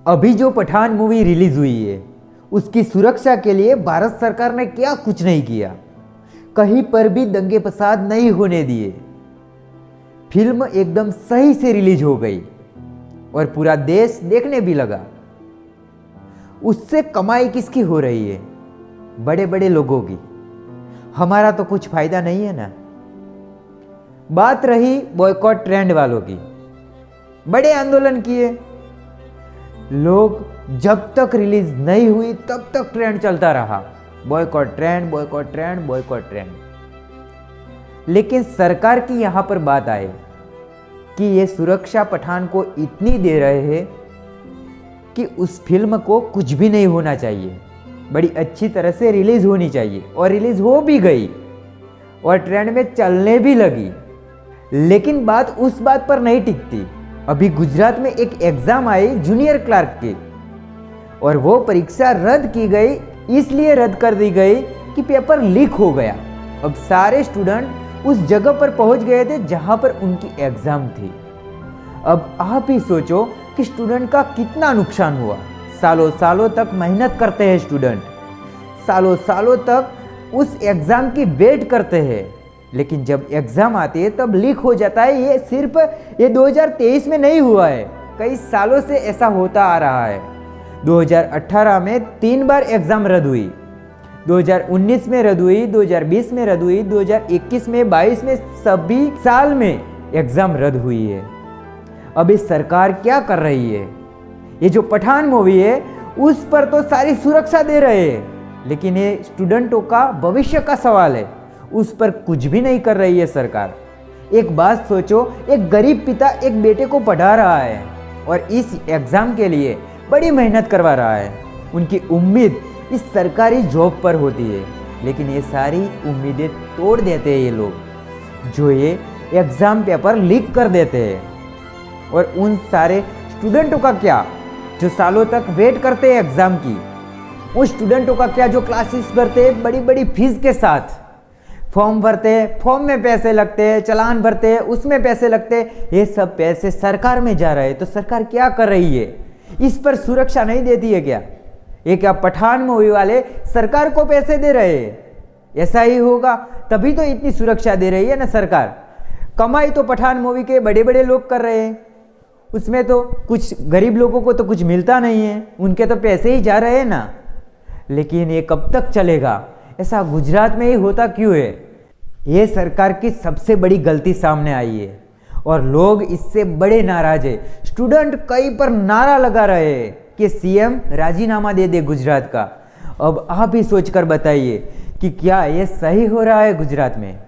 अभी जो Pathan movie release हुई है उसकी सुरक्षा के लिए भारत सरकार ने क्या कुछ नहीं किया। कहीं पर भी दंगे फसाद नहीं होने दिए। फिल्म एकदम सही से रिलीज हो गई और पूरा देश देखने भी लगा। उससे कमाई किसकी हो रही है? बड़े बड़े लोगों की। हमारा तो कुछ फायदा नहीं है ना। बात रही बॉयकॉट ट्रेंड वालों की, बड़े आंदोलन किए लोग। जब तक रिलीज नहीं हुई तब तक ट्रेंड चलता रहा, boycott trend, boycott trend, boycott trend. लेकिन सरकार की यहां पर बात आए कि ये सुरक्षा पठान को इतनी दे रहे हैं कि उस फिल्म को कुछ भी नहीं होना चाहिए, बड़ी अच्छी तरह से रिलीज होनी चाहिए। और रिलीज हो भी गई और ट्रेंड में चलने भी लगी। लेकिन बात उस बात पर नहीं टिकती। अभी गुजरात में एक एग्जाम आई जूनियर क्लार्क की, और वो परीक्षा रद्द की गई। इसलिए रद्द कर दी गई कि पेपर लीक हो गया। अब सारे स्टूडेंट उस जगह पर पहुंच गए थे जहां पर उनकी एग्जाम थी। अब आप ही सोचो कि स्टूडेंट का कितना नुकसान हुआ। सालों सालों तक मेहनत करते हैं स्टूडेंट, सालों सालों तक उस एग्जाम की वेट करते हैं, लेकिन जब एग्जाम आती है तब लीक हो जाता है। ये सिर्फ 2023 में नहीं हुआ है, कई सालों से ऐसा होता आ रहा है। 2018 में 3 बार एग्जाम रद्द हुई, 2019 में रद्द हुई, 2020 में रद्द हुई, 2021 में, 22 में, सभी साल में एग्जाम रद्द हुई है। अभी सरकार क्या कर रही है? ये जो पठान मूवी है उस पर तो सारी सुरक्षा दे रहे हैं, लेकिन ये स्टूडेंटों का भविष्य का सवाल है, उस पर कुछ भी नहीं कर रही है सरकार। एक बात सोचो, एक गरीब पिता एक बेटे को पढ़ा रहा है और इस एग्जाम के लिए बड़ी मेहनत करवा रहा है। उनकी उम्मीद इस सरकारी जॉब पर होती है, लेकिन ये सारी उम्मीदें तोड़ देते हैं ये लोग, जो ये एग्जाम पेपर लीक कर देते हैं। और उन सारे स्टूडेंटों का क्या जो सालों तक वेट करते हैं एग्जाम की? उन स्टूडेंटों का क्या जो क्लासेस भरते हैं बड़ी बड़ी फीस के साथ? फॉर्म भरते हैं, फॉर्म में पैसे लगते हैं, चालान भरते हैं, उसमें पैसे लगते हैं। ये सब पैसे सरकार में जा रहे हैं। तो सरकार क्या कर रही है? इस पर सुरक्षा नहीं देती है क्या? ये क्या पठान मूवी वाले सरकार को पैसे दे रहे हैं? ऐसा ही होगा, तभी तो इतनी सुरक्षा दे रही है ना सरकार। कमाई तो पठान मूवी के बड़े बड़े लोग कर रहे हैं, उसमें तो कुछ गरीब लोगों को तो कुछ मिलता नहीं है, उनके तो पैसे ही जा रहे हैं ना। लेकिन ये कब तक चलेगा? ऐसा गुजरात में ही होता क्यों है? ये सरकार की सबसे बड़ी गलती सामने आई है और लोग इससे बड़े नाराज है। स्टूडेंट कई पर नारा लगा रहे हैं कि सीएम राजीनामा दे दे गुजरात का। अब आप ही सोचकर बताइए कि क्या ये सही हो रहा है गुजरात में?